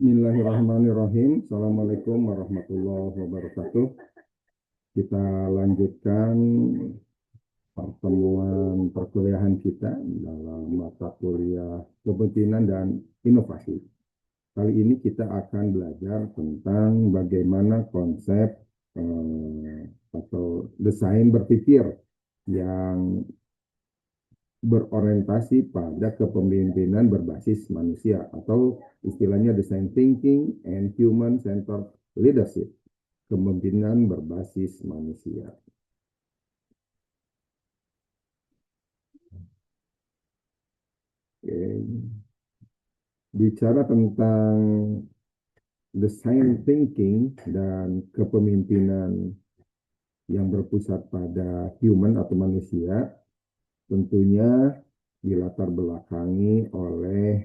Bismillahirrahmanirrahim. Assalamualaikum warahmatullahi wabarakatuh. Kita lanjutkan pertemuan perkuliahan kita dalam mata kuliah kepemimpinan dan inovasi. Kali ini kita akan belajar tentang bagaimana konsep atau desain berpikir yang berorientasi pada kepemimpinan berbasis manusia atau istilahnya design thinking and human centered leadership, kepemimpinan berbasis manusia. Oke. Bicara tentang design thinking dan kepemimpinan yang berpusat pada human atau manusia, tentunya dilatar belakangi oleh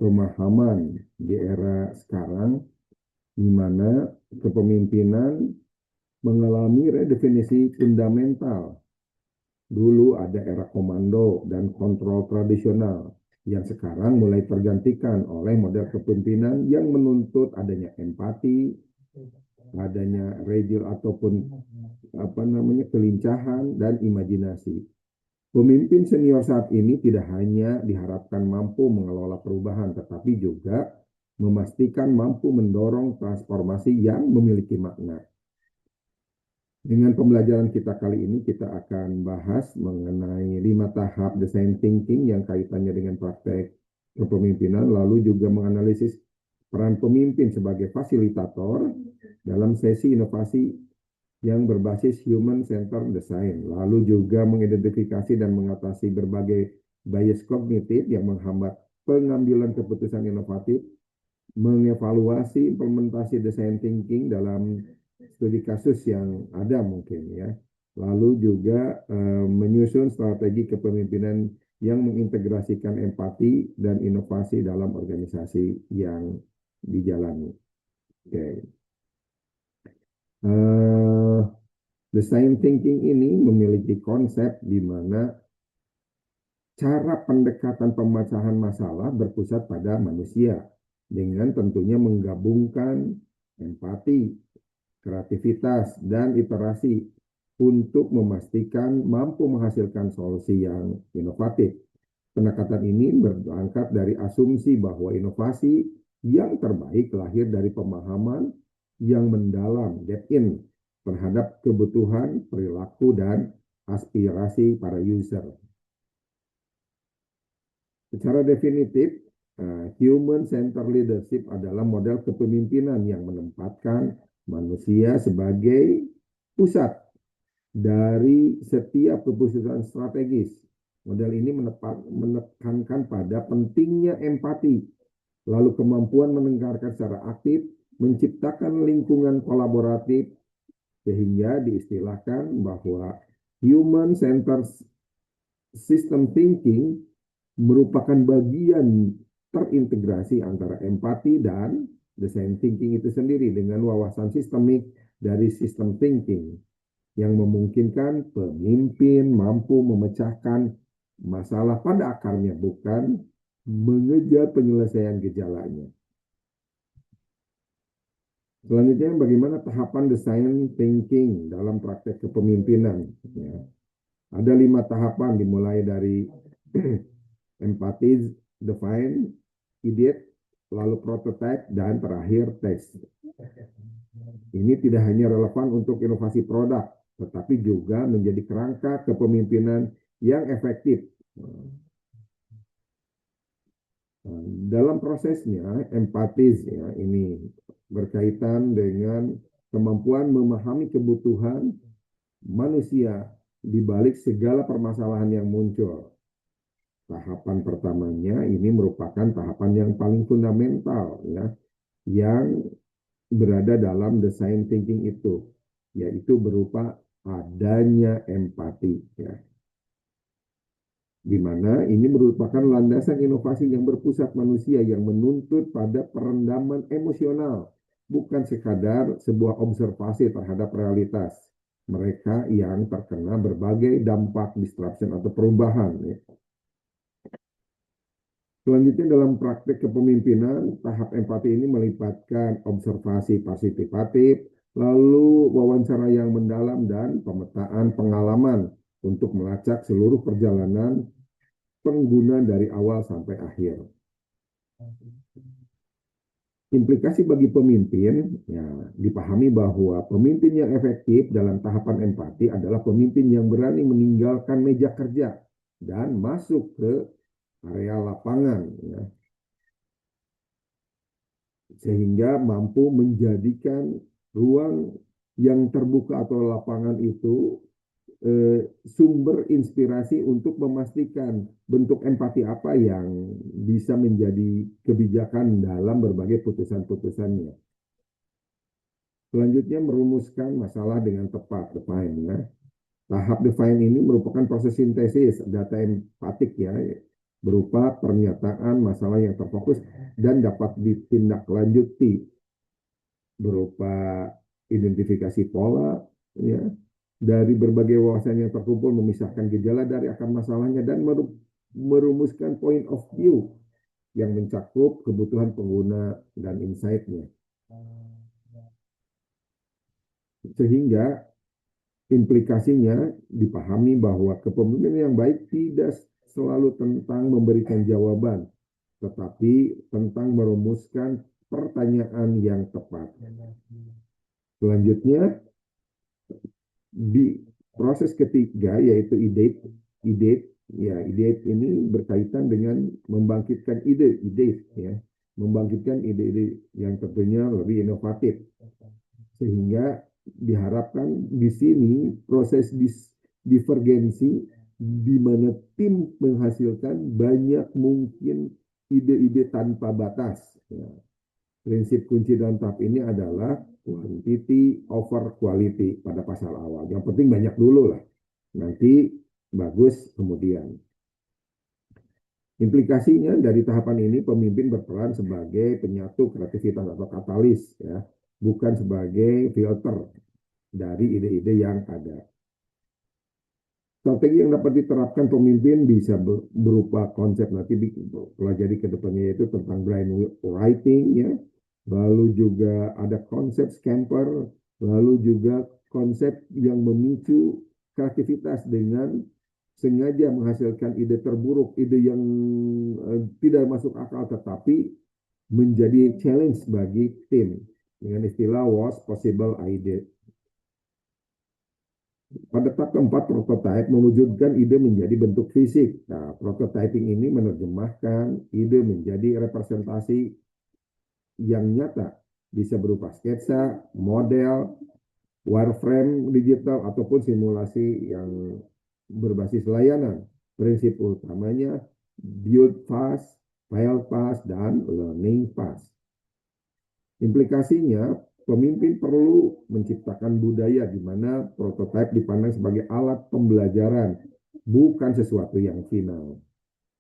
pemahaman di era sekarang, di mana kepemimpinan mengalami redefinisi fundamental. Dulu ada era komando dan kontrol tradisional, yang sekarang mulai tergantikan oleh model kepemimpinan yang menuntut adanya empati, adanya regil ataupun kelincahan dan imajinasi. Pemimpin senior saat ini tidak hanya diharapkan mampu mengelola perubahan, tetapi juga memastikan mampu mendorong transformasi yang memiliki makna. Dengan pembelajaran kita kali ini, kita akan bahas mengenai 5 tahap design thinking yang kaitannya dengan praktek kepemimpinan, lalu juga menganalisis peran pemimpin sebagai fasilitator dalam sesi inovasi yang berbasis human-centered design, lalu juga mengidentifikasi dan mengatasi berbagai bias kognitif yang menghambat pengambilan keputusan inovatif, mengevaluasi implementasi design thinking dalam studi kasus yang ada mungkin ya, lalu juga menyusun strategi kepemimpinan yang mengintegrasikan empati dan inovasi dalam organisasi yang dijalani. Oke. Design thinking ini memiliki konsep di mana cara pendekatan pemecahan masalah berpusat pada manusia dengan tentunya menggabungkan empati, kreativitas, dan iterasi untuk memastikan mampu menghasilkan solusi yang inovatif. Pendekatan ini berangkat dari asumsi bahwa inovasi yang terbaik lahir dari pemahaman yang mendalam, depth-in, terhadap kebutuhan, perilaku, dan aspirasi para user. Secara definitif, human-centered leadership adalah model kepemimpinan yang menempatkan manusia sebagai pusat dari setiap keputusan strategis. Model ini menekankan pada pentingnya empati, lalu kemampuan mendengarkan secara aktif, menciptakan lingkungan kolaboratif, sehingga diistilahkan bahwa human-centered system thinking merupakan bagian terintegrasi antara empati dan design thinking itu sendiri dengan wawasan sistemik dari system thinking yang memungkinkan pemimpin mampu memecahkan masalah pada akarnya, bukan mengejar penyelesaian gejalanya. Selanjutnya, bagaimana tahapan design thinking dalam praktek kepemimpinan? Ya. Ada 5 tahapan, dimulai dari empathy, define, ideate, lalu prototype, dan terakhir test. Ini tidak hanya relevan untuk inovasi produk, tetapi juga menjadi kerangka kepemimpinan yang efektif. Dalam prosesnya, empatis ya, ini berkaitan dengan kemampuan memahami kebutuhan manusia di balik segala permasalahan yang muncul. Tahapan pertamanya ini merupakan tahapan yang paling fundamental ya, yang berada dalam design thinking itu, yaitu berupa adanya empati ya. Di mana ini merupakan landasan inovasi yang berpusat manusia yang menuntut pada perendaman emosional, bukan sekadar sebuah observasi terhadap realitas mereka yang terkena berbagai dampak disruption atau perubahan. Ya. Selanjutnya dalam praktek kepemimpinan, tahap empati ini melibatkan observasi partisipatif, lalu wawancara yang mendalam dan pemetaan pengalaman untuk melacak seluruh perjalanan pengguna dari awal sampai akhir. Implikasi bagi pemimpin, ya, dipahami bahwa pemimpin yang efektif dalam tahapan empati adalah pemimpin yang berani meninggalkan meja kerja dan masuk ke area lapangan, ya, sehingga mampu menjadikan ruang yang terbuka atau lapangan itu sumber inspirasi untuk memastikan bentuk empati apa yang bisa menjadi kebijakan dalam berbagai putusan-putusannya. Selanjutnya merumuskan masalah dengan tepat, define, ya. Tahap define ini merupakan proses sintesis data empatik, ya, berupa pernyataan masalah yang terfokus dan dapat ditindaklanjuti berupa identifikasi pola, ya, dari berbagai wawasan yang terkumpul, memisahkan gejala dari akar masalahnya, dan merumuskan point of view yang mencakup kebutuhan pengguna dan insight-nya. Sehingga implikasinya dipahami bahwa kepemimpinan yang baik tidak selalu tentang memberikan jawaban, tetapi tentang merumuskan pertanyaan yang tepat. Selanjutnya, di proses ketiga yaitu ide ini berkaitan dengan membangkitkan ide ya, membangkitkan ide-ide yang tentunya lebih inovatif, sehingga diharapkan di sini proses divergensi di mana tim menghasilkan banyak mungkin ide-ide tanpa batas, ya. Prinsip kunci dalam tahap ini adalah quantity over quality pada pasal awal. Yang penting banyak dulu lah. Nanti bagus kemudian. Implikasinya dari tahapan ini pemimpin berperan sebagai penyatu kreativitas atau katalis, ya, bukan sebagai filter dari ide-ide yang ada. Strategi yang dapat diterapkan pemimpin bisa berupa konsep, nanti pelajari ke depannya, yaitu tentang brainwriting, ya. Lalu juga ada konsep scamper, lalu juga konsep yang memicu kreativitas dengan sengaja menghasilkan ide terburuk, ide yang tidak masuk akal, tetapi menjadi challenge bagi tim dengan istilah worst possible idea. Pada tahap keempat, prototype mewujudkan ide menjadi bentuk fisik. Nah, prototyping ini menerjemahkan ide menjadi representasi yang nyata, bisa berupa sketsa, model, wireframe digital, ataupun simulasi yang berbasis layanan. Prinsip utamanya build fast, fail fast, dan learning fast. Implikasinya, pemimpin perlu menciptakan budaya di mana prototipe dipandang sebagai alat pembelajaran, bukan sesuatu yang final.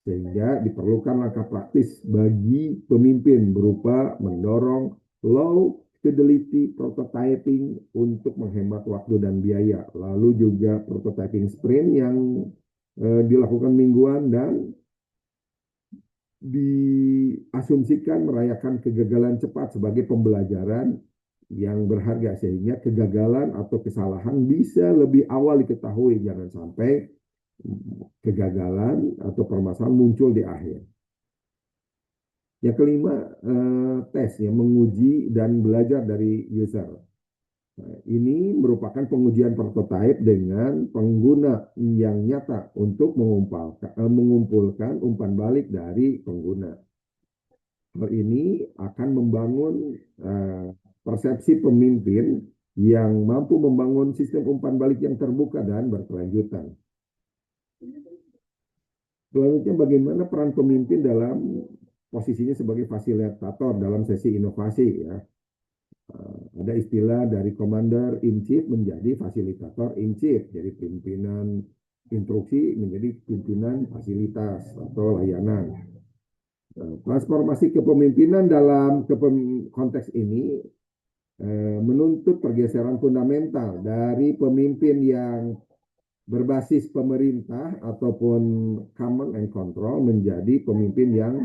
Sehingga diperlukan langkah praktis bagi pemimpin berupa mendorong low fidelity prototyping untuk menghemat waktu dan biaya. Lalu juga prototyping sprint yang dilakukan mingguan dan diasumsikan merayakan kegagalan cepat sebagai pembelajaran yang berharga, sehingga kegagalan atau kesalahan bisa lebih awal diketahui, jangan sampai kegagalan atau permasalahan muncul di akhir. Yang kelima, tes, ya, menguji dan belajar dari user. Nah, ini merupakan pengujian prototipe dengan pengguna yang nyata untuk mengumpulkan umpan balik dari pengguna. Hal ini akan membangun persepsi pemimpin yang mampu membangun sistem umpan balik yang terbuka dan berkelanjutan. Selanjutnya, bagaimana peran pemimpin dalam posisinya sebagai fasilitator dalam sesi inovasi, ya. Ada istilah dari commander in chief menjadi fasilitator in chief, jadi pimpinan instruksi menjadi pimpinan fasilitas atau layanan. Transformasi kepemimpinan dalam konteks ini menuntut pergeseran fundamental dari pemimpin yang berbasis pemerintah ataupun command and control menjadi pemimpin yang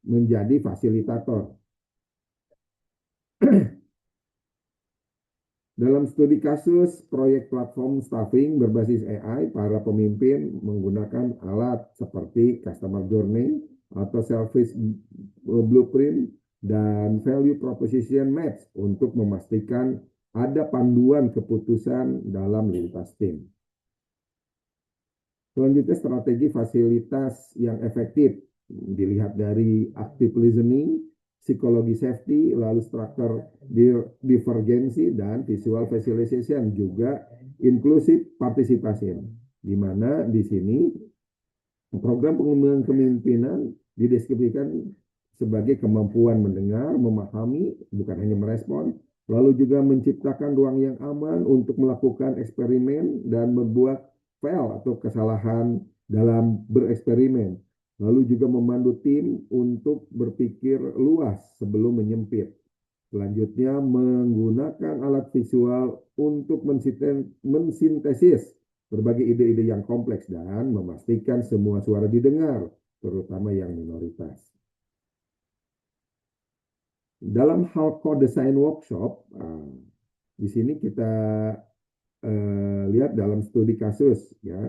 menjadi fasilitator. Dalam studi kasus proyek platform staffing berbasis AI, para pemimpin menggunakan alat seperti customer journey atau service blueprint dan value proposition match untuk memastikan ada panduan keputusan dalam lintas tim. Selanjutnya, strategi fasilitas yang efektif dilihat dari active listening, psikologi safety, lalu struktur divergensi, dan visual visualization, juga inclusive participation, di mana di sini program pengembangan kepemimpinan dideskripsikan sebagai kemampuan mendengar, memahami, bukan hanya merespon, lalu juga menciptakan ruang yang aman untuk melakukan eksperimen dan membuat fail atau kesalahan dalam bereksperimen. Lalu juga memandu tim untuk berpikir luas sebelum menyempit. Selanjutnya, menggunakan alat visual untuk mensintesis berbagai ide-ide yang kompleks dan memastikan semua suara didengar, terutama yang minoritas. Dalam hal code design workshop, di sini kita lihat dalam studi kasus, ya,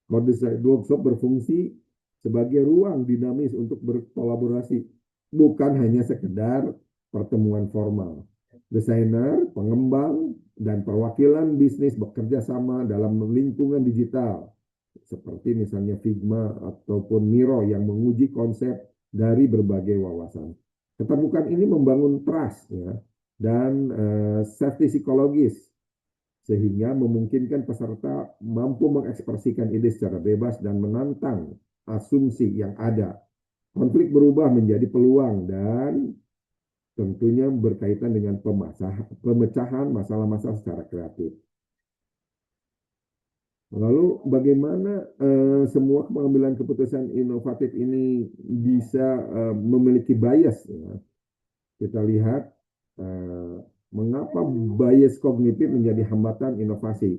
code design workshop berfungsi sebagai ruang dinamis untuk berkolaborasi, bukan hanya sekedar pertemuan formal. Desainer, pengembang, dan perwakilan bisnis bekerja sama dalam lingkungan digital, seperti misalnya Figma ataupun Miro yang menguji konsep dari berbagai wawasan. Keterbukaan ini membangun trust, ya, dan safety psikologis, sehingga memungkinkan peserta mampu mengekspresikan ide secara bebas dan menantang asumsi yang ada. Konflik berubah menjadi peluang dan tentunya berkaitan dengan pemecahan masalah-masalah secara kreatif. Lalu bagaimana semua pengambilan keputusan inovatif ini bisa memiliki bias, ya? Kita lihat mengapa bias kognitif menjadi hambatan inovasi.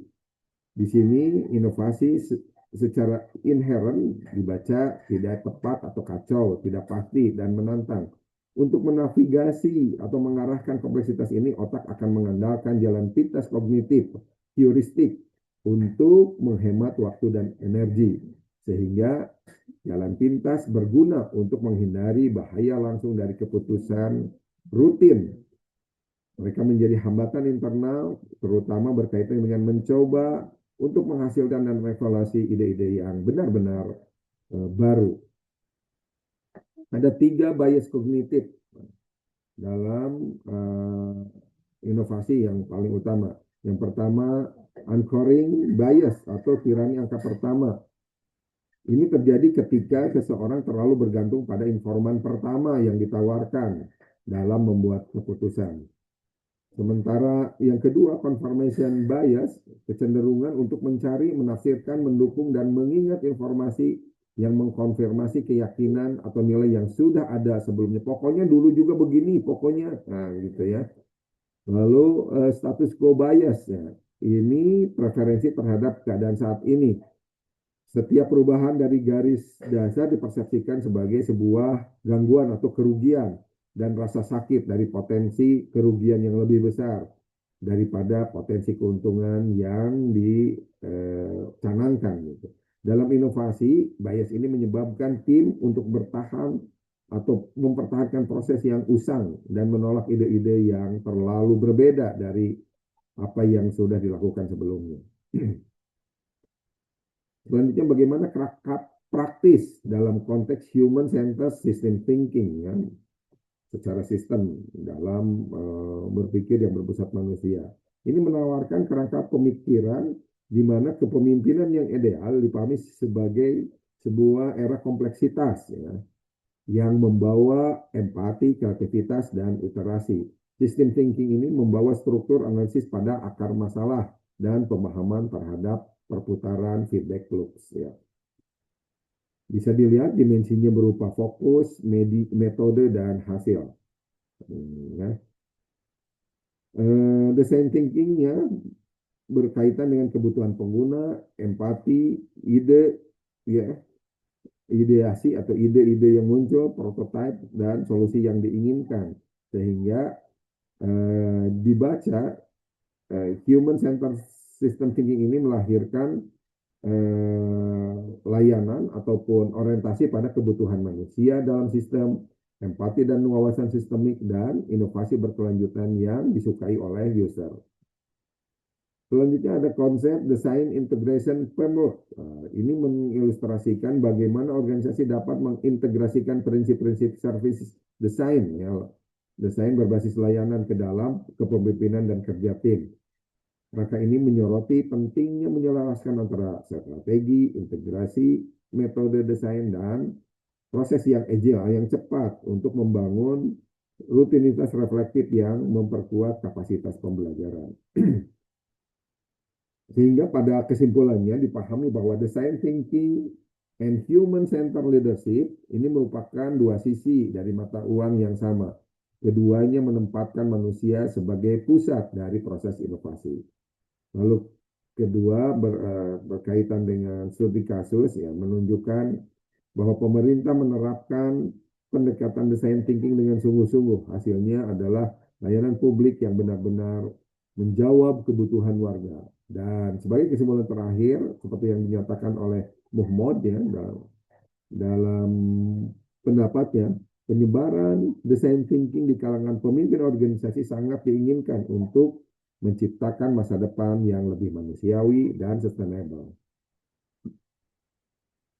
Di sini inovasi secara inherent dibaca tidak tepat atau kacau, tidak pasti dan menantang. Untuk menavigasi atau mengarahkan kompleksitas ini, otak akan mengandalkan jalan pintas kognitif, heuristik, untuk menghemat waktu dan energi. Sehingga jalan pintas berguna untuk menghindari bahaya langsung dari keputusan rutin. Mereka menjadi hambatan internal, terutama berkaitan dengan mencoba untuk menghasilkan dan mengevaluasi ide-ide yang benar-benar baru. Ada 3 bias kognitif dalam inovasi yang paling utama. Yang pertama, anchoring bias atau tirani angka pertama. Ini terjadi ketika seseorang terlalu bergantung pada informan pertama yang ditawarkan dalam membuat keputusan. Sementara yang kedua, confirmation bias, kecenderungan untuk mencari, menafsirkan, mendukung, dan mengingat informasi yang mengkonfirmasi keyakinan atau nilai yang sudah ada sebelumnya. Pokoknya dulu juga begini, pokoknya, nah gitu ya. Lalu status quo bias, ya. Ini preferensi terhadap keadaan saat ini. Setiap perubahan dari garis dasar dipersepsikan sebagai sebuah gangguan atau kerugian, dan rasa sakit dari potensi kerugian yang lebih besar daripada potensi keuntungan yang dicanangkan. Gitu. Dalam inovasi, bias ini menyebabkan tim untuk bertahan atau mempertahankan proses yang usang dan menolak ide-ide yang terlalu berbeda dari apa yang sudah dilakukan sebelumnya. Selanjutnya, bagaimana praktis dalam konteks human-centered system thinking, ya, secara sistem dalam berpikir yang berpusat manusia. Ini menawarkan kerangka pemikiran di mana kepemimpinan yang ideal dipahami sebagai sebuah era kompleksitas, ya, yang membawa empati, kreativitas, dan iterasi. Sistem thinking ini membawa struktur analisis pada akar masalah dan pemahaman terhadap perputaran feedback loops, ya. Bisa dilihat dimensinya berupa fokus, metode, dan hasil. Ya. Design thinking-nya berkaitan dengan kebutuhan pengguna, empati, ide, ya, ideasi atau ide-ide yang muncul, prototipe dan solusi yang diinginkan. Sehingga dibaca human centered system thinking ini melahirkan layanan ataupun orientasi pada kebutuhan manusia dalam sistem, empati dan wawasan sistemik, dan inovasi berkelanjutan yang disukai oleh user. Selanjutnya ada konsep Design Integration Framework. Ini mengilustrasikan bagaimana organisasi dapat mengintegrasikan prinsip-prinsip service design, ya, desain berbasis layanan ke dalam kepemimpinan dan kerja tim. Maka ini menyoroti pentingnya menyelaraskan antara strategi, integrasi, metode desain, dan proses yang agile, yang cepat untuk membangun rutinitas reflektif yang memperkuat kapasitas pembelajaran. Sehingga pada kesimpulannya dipahami bahwa design thinking and human-centered leadership ini merupakan dua sisi dari mata uang yang sama. Keduanya menempatkan manusia sebagai pusat dari proses inovasi. Lalu kedua berkaitan dengan studi kasus, ya, menunjukkan bahwa pemerintah menerapkan pendekatan design thinking dengan sungguh-sungguh. Hasilnya adalah layanan publik yang benar-benar menjawab kebutuhan warga. Dan sebagai kesimpulan terakhir, seperti yang dinyatakan oleh Muhammad, ya, dalam pendapatnya, penyebaran design thinking di kalangan pemimpin organisasi sangat diinginkan untuk menciptakan masa depan yang lebih manusiawi dan sustainable.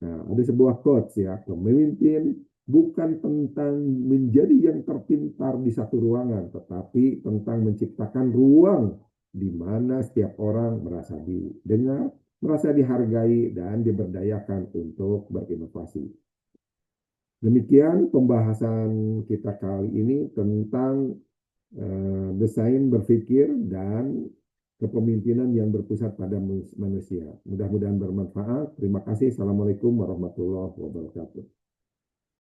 Nah, ada sebuah quotes, ya, pemimpin bukan tentang menjadi yang terpintar di satu ruangan, tetapi tentang menciptakan ruang di mana setiap orang merasa didengar, merasa dihargai, dan diberdayakan untuk berinovasi. Demikian pembahasan kita kali ini tentang desain berpikir dan kepemimpinan yang berpusat pada manusia. Mudah-mudahan bermanfaat. Terima kasih. Assalamualaikum warahmatullahi wabarakatuh.